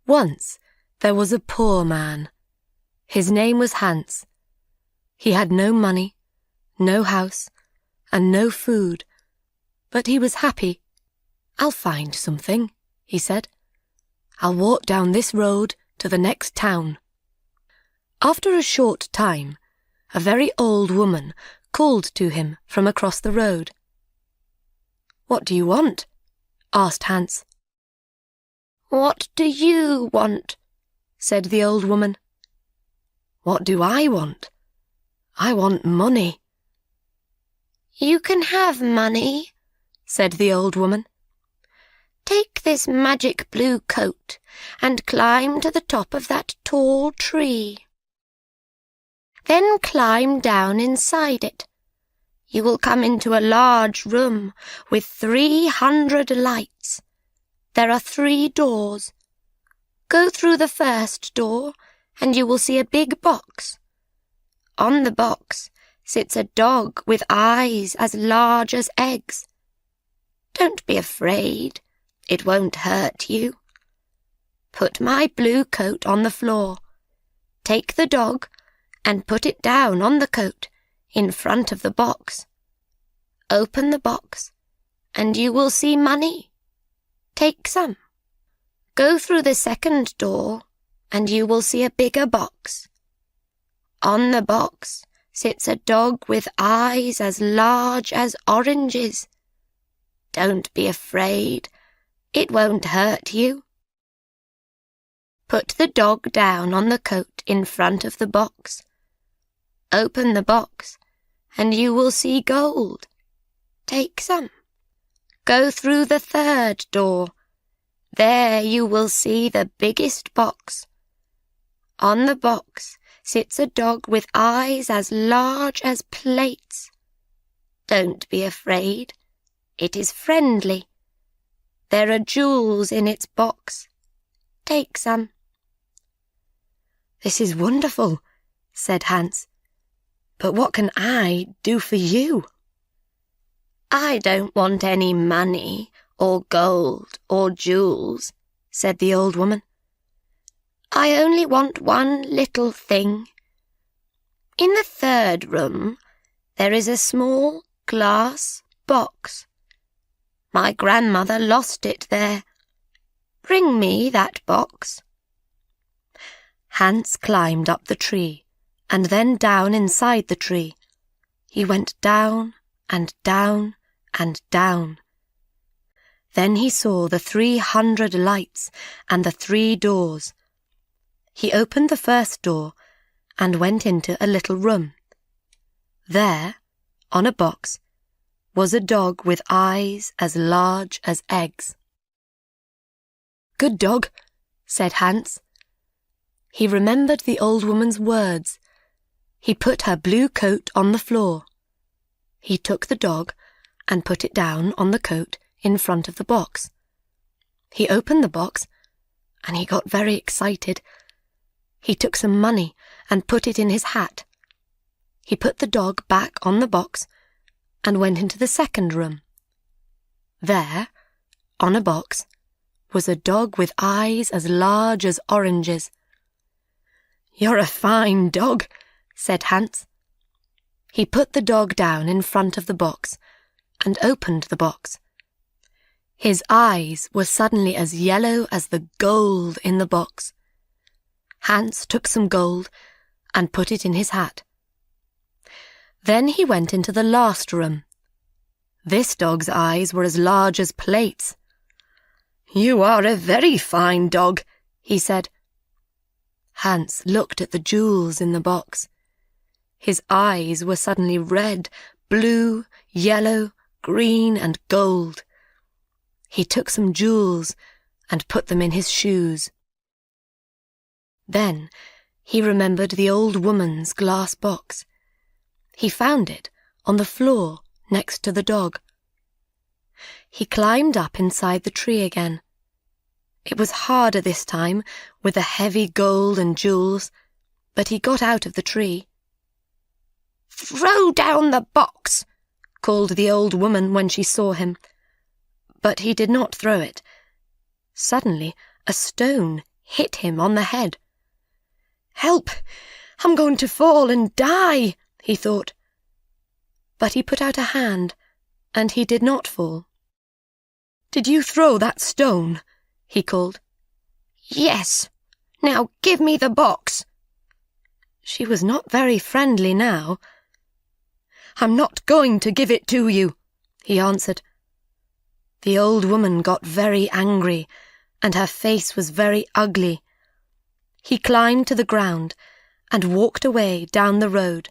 Once there was a poor man. His name was Hans. He had no money, no house, and no food, but he was happy. "I'll find something," he said. "I'll walk down this road to the next town." After a short time, a very old woman called to him from across the road. "What do you want?" asked Hans. "What do you want?" said the old woman. "What do I want? I want money." "You can have money," said the old woman. "Take this magic blue coat and climb to the top of that tall tree. Then climb down inside it. You will come into a large room with 300 lights. There are 3 doors. Go through the first door and you will see a big box. On the box sits a dog with eyes as large as eggs. Don't be afraid. It won't hurt you. Put my blue coat on the floor. Take the dog and put it down on the coat in front of the box. Open the box and you will see money. Take some. Go through the second door and you will see a bigger box. On the box sits a dog with eyes as large as oranges. Don't be afraid. It won't hurt you. Put the dog down on the coat in front of the box. Open the box and you will see gold. Take some. Go through the third door. There you will see the biggest box. On the box sits a dog with eyes as large as plates. Don't be afraid. It is friendly. There are jewels in its box. Take some. "This is wonderful," said Hans. "But what can I do for you?" "I don't want any money or gold or jewels," said the old woman. "I only want one little thing. In the third room there is a small glass box. My grandmother lost it there. Bring me that box." Hans climbed up the tree and then down inside the tree. He went down and down and down. Then he saw the 300 lights and the 3 doors. He opened the first door and went into a little room. There, on a box, was a dog with eyes as large as eggs. "Good dog," said Hans. He remembered the old woman's words. He put her blue coat on the floor. He took the dog and put it down on the coat in front of the box. He opened the box and he got very excited. He took some money and put it in his hat. He put the dog back on the box and went into the second room. There, on a box, was a dog with eyes as large as oranges. "You're a fine dog," said Hans. He put the dog down in front of the box and opened the box. His eyes were suddenly as yellow as the gold in the box. Hans took some gold and put it in his hat. Then he went into the last room. This dog's eyes were as large as plates. "You are a very fine dog," he said. Hans looked at the jewels in the box. His eyes were suddenly red, blue, yellow, green, and gold. He took some jewels and put them in his shoes. Then he remembered the old woman's glass box. He found it on the floor next to the dog. He climbed up inside the tree again. It was harder this time with the heavy gold and jewels, but he got out of the tree. "Throw down the box," called the old woman when she saw him. But he did not throw it. Suddenly, a stone hit him on the head. "Help! I'm going to fall and die," he thought. But he put out a hand, and he did not fall. "Did you throw that stone?" he called. "Yes. Now give me the box." She was not very friendly now. "I'm not going to give it to you," he answered. The old woman got very angry, and her face was very ugly. He climbed to the ground and walked away down the road.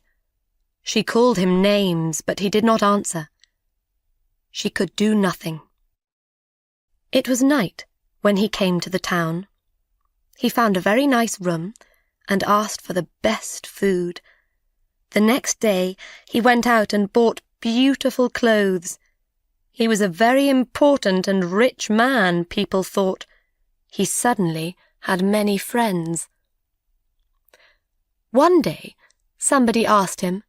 She called him names, but he did not answer. She could do nothing. It was night when he came to the town. He found a very nice room and asked for the best food. The next day he went out and bought beautiful clothes. He was a very important and rich man, people thought. He suddenly had many friends. One day somebody asked him,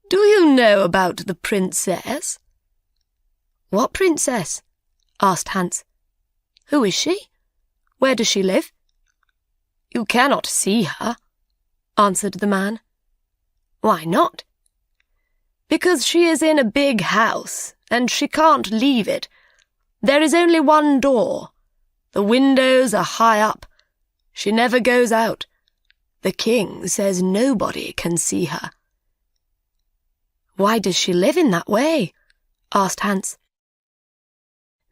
"Do you know about the princess?" "What princess?" asked Hans. "Who is she? Where does she live?" "You cannot see her," answered the man. "Why not?" "Because she is in a big house, and she can't leave it. There is only one door. The windows are high up. She never goes out. The king says nobody can see her." "Why does she live in that way?" asked Hans.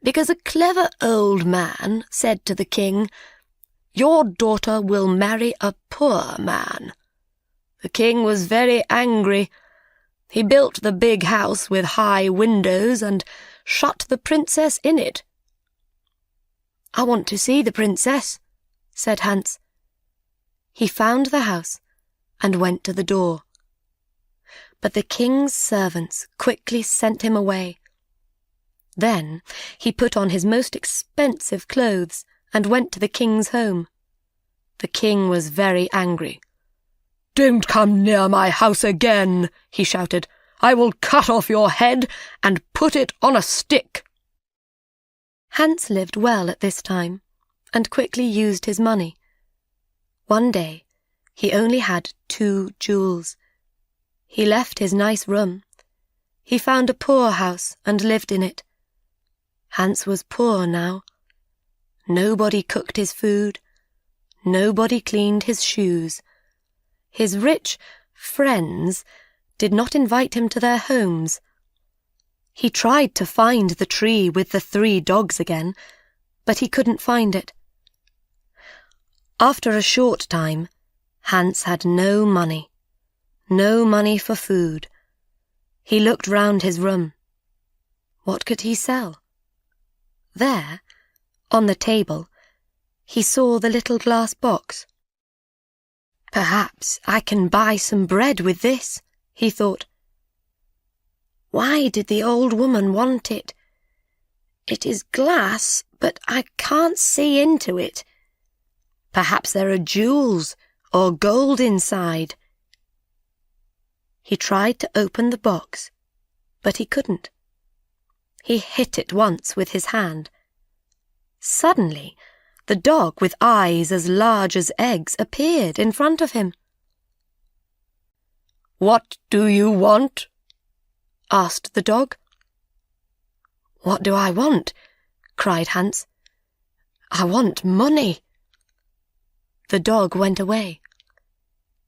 "Because a clever old man said to the king, 'Your daughter will marry a poor man.' The king was very angry. He built the big house with high windows and shut the princess in it." "I want to see the princess," said Hans. He found the house and went to the door. But the king's servants quickly sent him away. Then he put on his most expensive clothes and went to the king's home. The king was very angry. "Don't come near my house again," he shouted. "I will cut off your head and put it on a stick." Hans lived well at this time and quickly used his money. One day he only had 2 jewels. He left his nice room. He found a poor house and lived in it. Hans was poor now. Nobody cooked his food. Nobody cleaned his shoes. His rich friends did not invite him to their homes. He tried to find the tree with the 3 dogs again, but he couldn't find it. After a short time, Hans had no money for food. He looked round his room. What could he sell? There, on the table, he saw the little glass box. "Perhaps I can buy some bread with this," he thought. "Why did the old woman want it? It is glass, but I can't see into it. Perhaps there are jewels or gold inside." He tried to open the box, but he couldn't. He hit it once with his hand. Suddenly, the dog with eyes as large as eggs appeared in front of him. "What do you want?" asked the dog. "What do I want?" cried Hans. "I want money." The dog went away.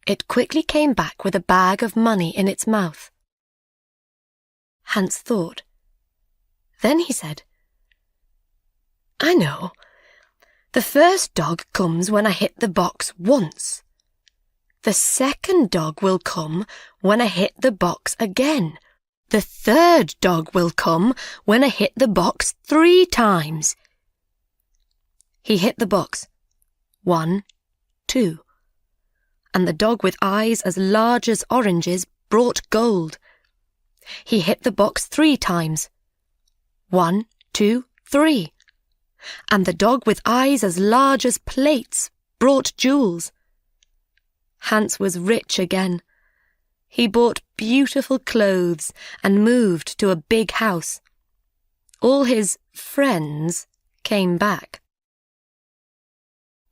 It quickly came back with a bag of money in its mouth. Hans thought. Then he said, "I know. The first dog comes when I hit the box once. The second dog will come when I hit the box again. The third dog will come when I hit the box 3 times. He hit the box. 1, 2. And the dog with eyes as large as oranges brought gold. He hit the box 3 times. 1, 2, 3. And the dog with eyes as large as plates brought jewels. Hans was rich again. He bought beautiful clothes and moved to a big house. All his friends came back.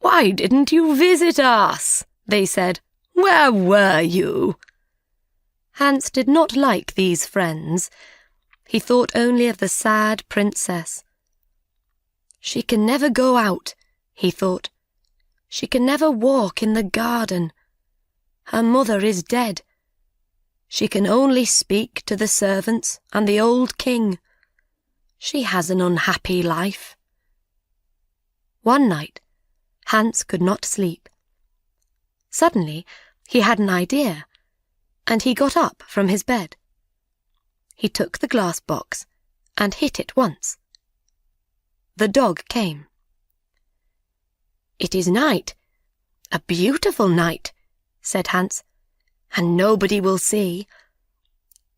"Why didn't you visit us?" they said. "Where were you?" Hans did not like these friends. He thought only of the sad princess. "She can never go out," he thought. "She can never walk in the garden. Her mother is dead. She can only speak to the servants and the old king. She has an unhappy life." One night, Hans could not sleep. Suddenly, he had an idea, and he got up from his bed. He took the glass box and hit it once. The dog came. "It is night, a beautiful night," said Hans, "and nobody will see.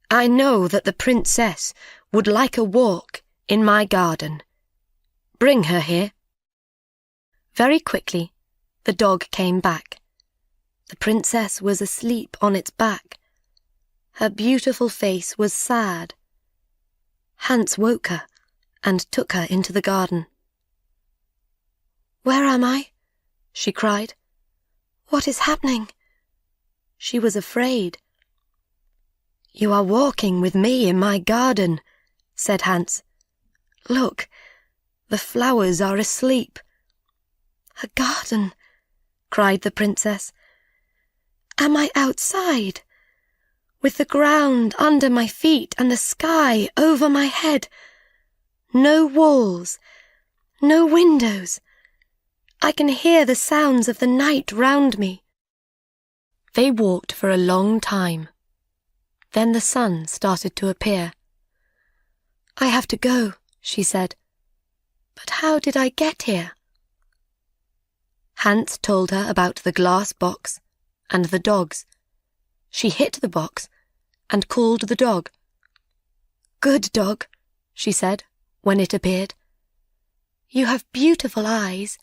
I know that the princess would like a walk in my garden. Bring her here." Very quickly, the dog came back. The princess was asleep on its back. Her beautiful face was sad. Hans woke her and took her into the garden. "Where am I?" she cried. "What is happening?" She was afraid. "You are walking with me in my garden," said Hans. "Look, the flowers are asleep." "A garden?" cried the princess. "Am I outside? With the ground under my feet and the sky over my head? No walls, no windows. I can hear the sounds of the night round me." They walked for a long time. Then the sun started to appear. "I have to go," she said. "But how did I get here?" Hans told her about the glass box and the dogs. She hit the box and called the dog. "Good dog," she said when it appeared. "You have beautiful eyes.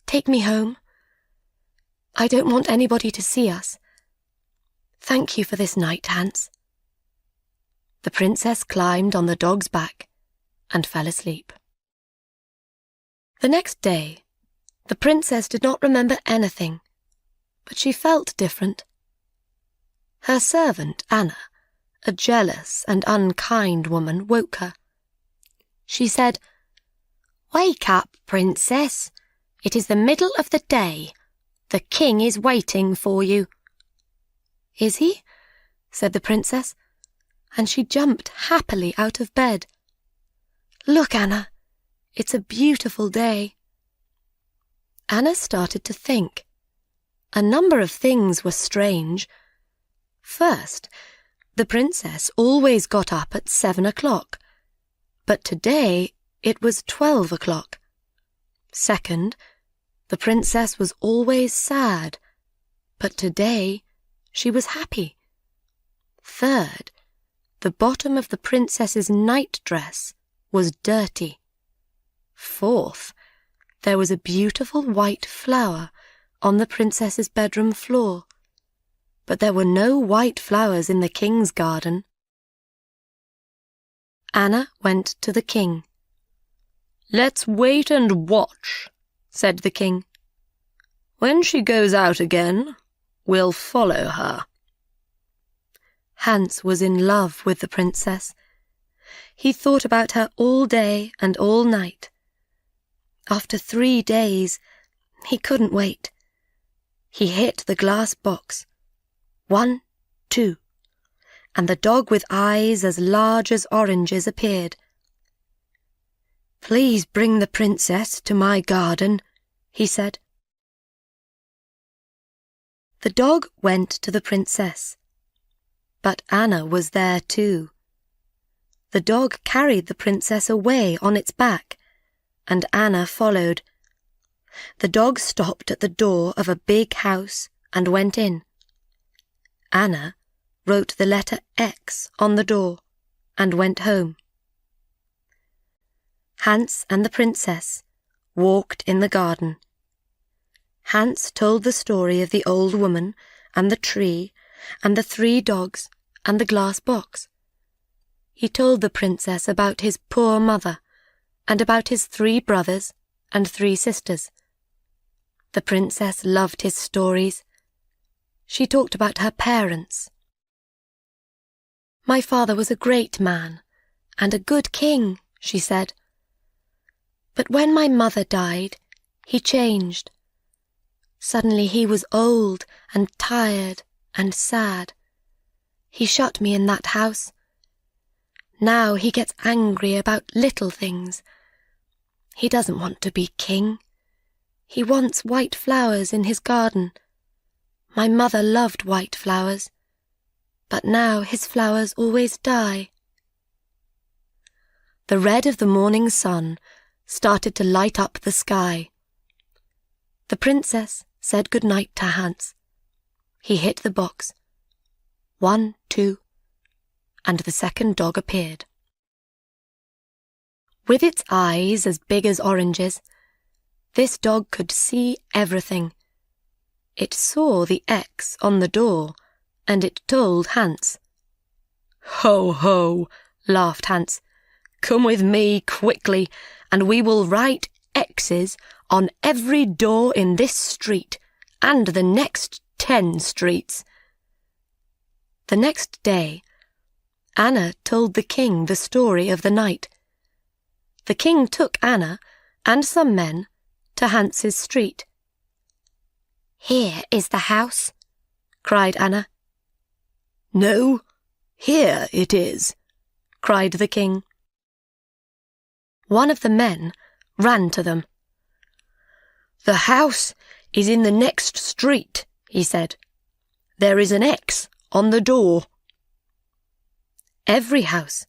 Take me home. I don't want anybody to see us. Thank you for this night, Hans." The princess climbed on the dog's back and fell asleep. The next day, the princess did not remember anything, but she felt different. Her servant, Anna, a jealous and unkind woman, woke her. She said, "Wake up, princess. It is the middle of the day. The king is waiting for you." "Is he?" said the princess, and she jumped happily out of bed. "Look, Anna, it's a beautiful day." Anna started to think. A number of things were strange. First, the princess always got up at 7 o'clock, but today it was 12 o'clock. Second, the princess was always sad, but today she was happy. Third, the bottom of the princess's nightdress was dirty. Fourth, there was a beautiful white flower on the princess's bedroom floor, but there were no white flowers in the king's garden. Anna went to the king. "Let's wait and watch," said the king. "When she goes out again, we'll follow her." Hans was in love with the princess. He thought about her all day and all night. After 3 days, he couldn't wait. He hit the glass box. 1, 2, and the dog with eyes as large as oranges appeared. "Please bring the princess to my garden," he said. The dog went to the princess, but Anna was there too. The dog carried the princess away on its back, and Anna followed. The dog stopped at the door of a big house and went in. Anna wrote the letter X on the door and went home. Hans and the princess walked in the garden. Hans told the story of the old woman and the tree and the 3 dogs and the glass box. He told the princess about his poor mother and about his 3 brothers and 3 sisters. The princess loved his stories. She talked about her parents. "My father was a great man and a good king," she said. "But when my mother died, he changed. Suddenly he was old and tired and sad. He shut me in that house. Now he gets angry about little things. He doesn't want to be king. He wants white flowers in his garden. My mother loved white flowers, but now his flowers always die." The red of the morning sun started to light up the sky. The princess said good night to Hans. He hit the box. 1, 2, and the second dog appeared. With its eyes as big as oranges, this dog could see everything. It saw the X on the door, and it told Hans. "Ho, ho," laughed Hans. "Come with me quickly, and we will write X's on every door in this street and the next 10 streets. The next day, Anna told the king the story of the night. The king took Anna and some men to Hans's street. "Here is the house," cried Anna. "No, here it is," cried the king. One of the men ran to them. "The house is in the next street," he said. "There is an X on the door." Every house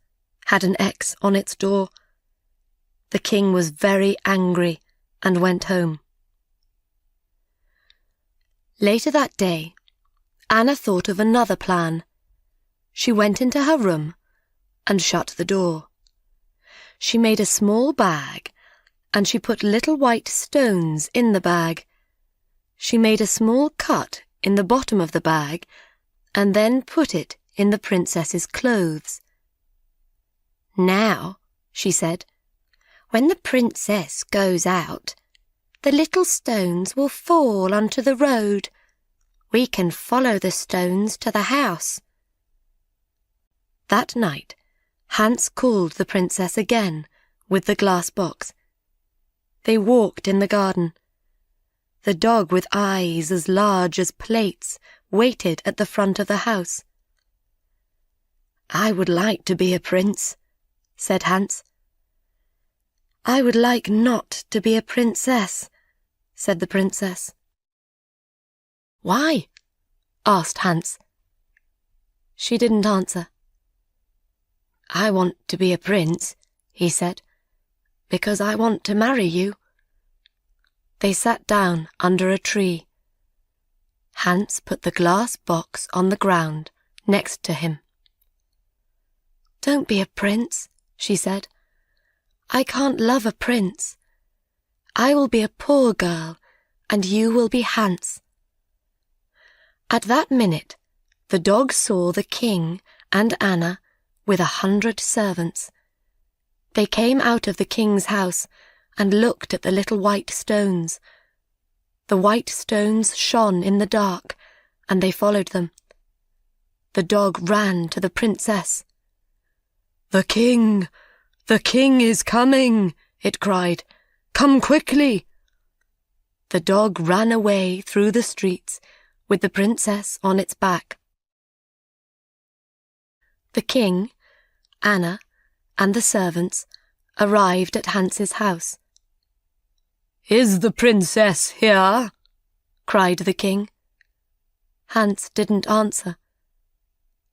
had an X on its door. The king was very angry and went home. Later that day, Anna thought of another plan. She went into her room and shut the door. She made a small bag, and she put little white stones in the bag. She made a small cut in the bottom of the bag, and then put it in the princess's clothes. "Now," she said, "when the princess goes out, the little stones will fall onto the road. We can follow the stones to the house." That night, Hans called the princess again with the glass box. They walked in the garden. The dog with eyes as large as plates waited at the front of the house. "I would like to be a prince," said Hans. "I would like not to be a princess," said the princess. "Why?" asked Hans. She didn't answer. "I want to be a prince," he said, "because I want to marry you." They sat down under a tree. Hans put the glass box on the ground next to him. "Don't be a prince," she said. "I can't love a prince. I will be a poor girl, and you will be Hans." At that minute, the dog saw the king and Anna with 100 servants. They came out of the king's house and looked at the little white stones. The white stones shone in the dark, and they followed them. The dog ran to the princess. The king is coming," it cried. "Come quickly." The dog ran away through the streets with the princess on its back. The king, Anna, and the servants arrived at Hans's house. "Is the princess here?" cried the king. Hans didn't answer.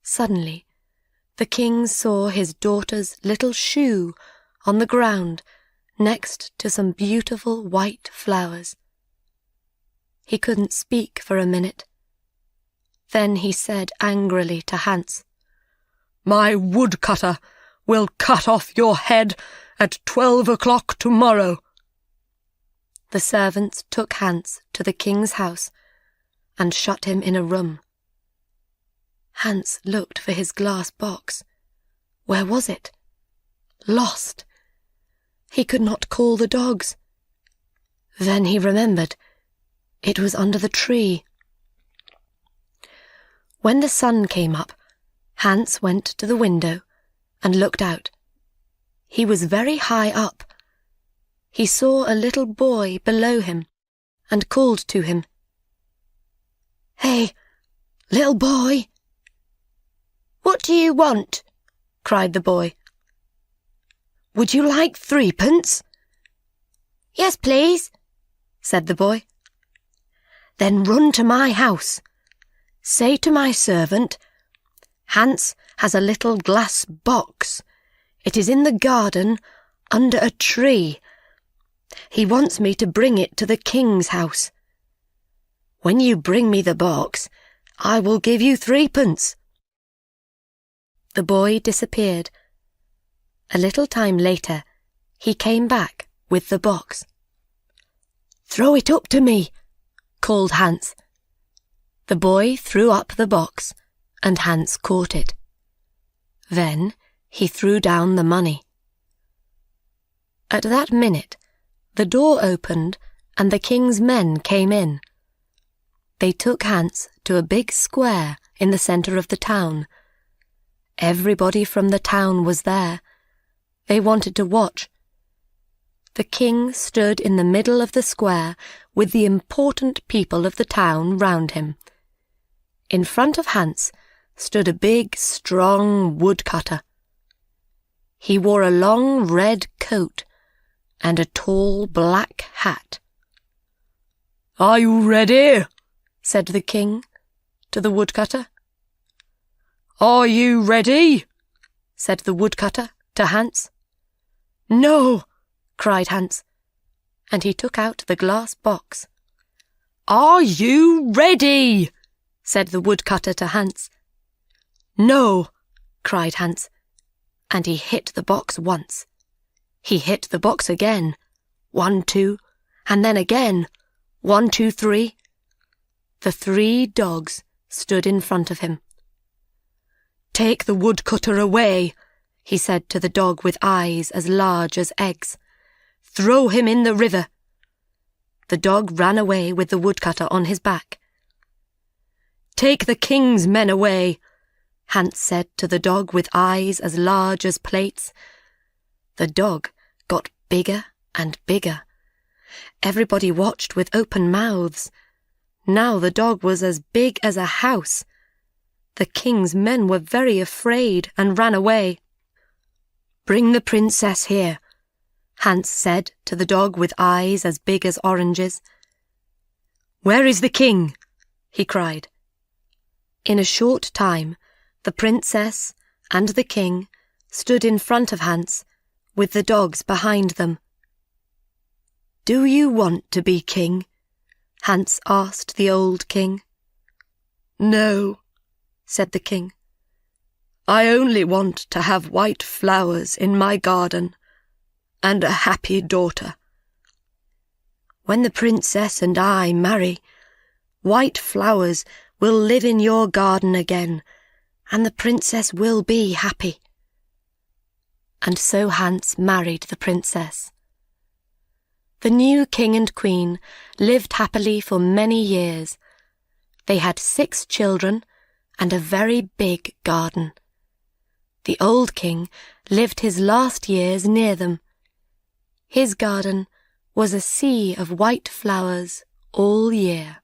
Suddenly, the king saw his daughter's little shoe on the ground next to some beautiful white flowers. He couldn't speak for a minute. Then he said angrily to Hans, "My woodcutter will cut off your head at 12 o'clock tomorrow." The servants took Hans to the king's house and shut him in a room. Hans looked for his glass box. Where was it? Lost. He could not call the dogs. Then he remembered. It was under the tree. When the sun came up, Hans went to the window and looked out. He was very high up. He saw a little boy below him and called to him. "Hey, little boy!" "What do you want?" cried the boy. "Would you like 3p?" "Yes, please," said the boy. "Then run to my house. Say to my servant, 'Hans has a little glass box. It is in the garden under a tree. He wants me to bring it to the king's house. When you bring me the box, I will give you 3p." The boy disappeared. A little time later, he came back with the box. "Throw it up to me," called Hans. The boy threw up the box, and Hans caught it. Then he threw down the money. At that minute, the door opened and the king's men came in. They took Hans to a big square in the centre of the town. Everybody from the town was there. They wanted to watch. The king stood in the middle of the square with the important people of the town round him. In front of Hans stood a big, strong woodcutter. He wore a long red coat and a tall black hat. "Are you ready?" said the king to the woodcutter. "Are you ready?" said the woodcutter to Hans. "No," cried Hans, and he took out the glass box. "Are you ready?" said the woodcutter to Hans. "No," cried Hans, and he hit the box once. He hit the box again, 1, 2, and then again, 1, 2, 3. The 3 dogs stood in front of him. "Take the woodcutter away," he said to the dog with eyes as large as eggs. "Throw him in the river." The dog ran away with the woodcutter on his back. "Take the king's men away," Hans said to the dog with eyes as large as plates. The dog got bigger and bigger. Everybody watched with open mouths. Now the dog was as big as a house. The king's men were very afraid and ran away. "Bring the princess here," Hans said to the dog with eyes as big as oranges. "Where is the king?" he cried. In a short time, the princess and the king stood in front of Hans, with the dogs behind them. "Do you want to be king?" Hans asked the old king. "No," said the king. "I only want to have white flowers in my garden and a happy daughter. When the princess and I marry, white flowers will live in your garden again, and the princess will be happy." And so Hans married the princess. The new king and queen lived happily for many years. They had 6 children and a very big garden. The old king lived his last years near them. His garden was a sea of white flowers all year.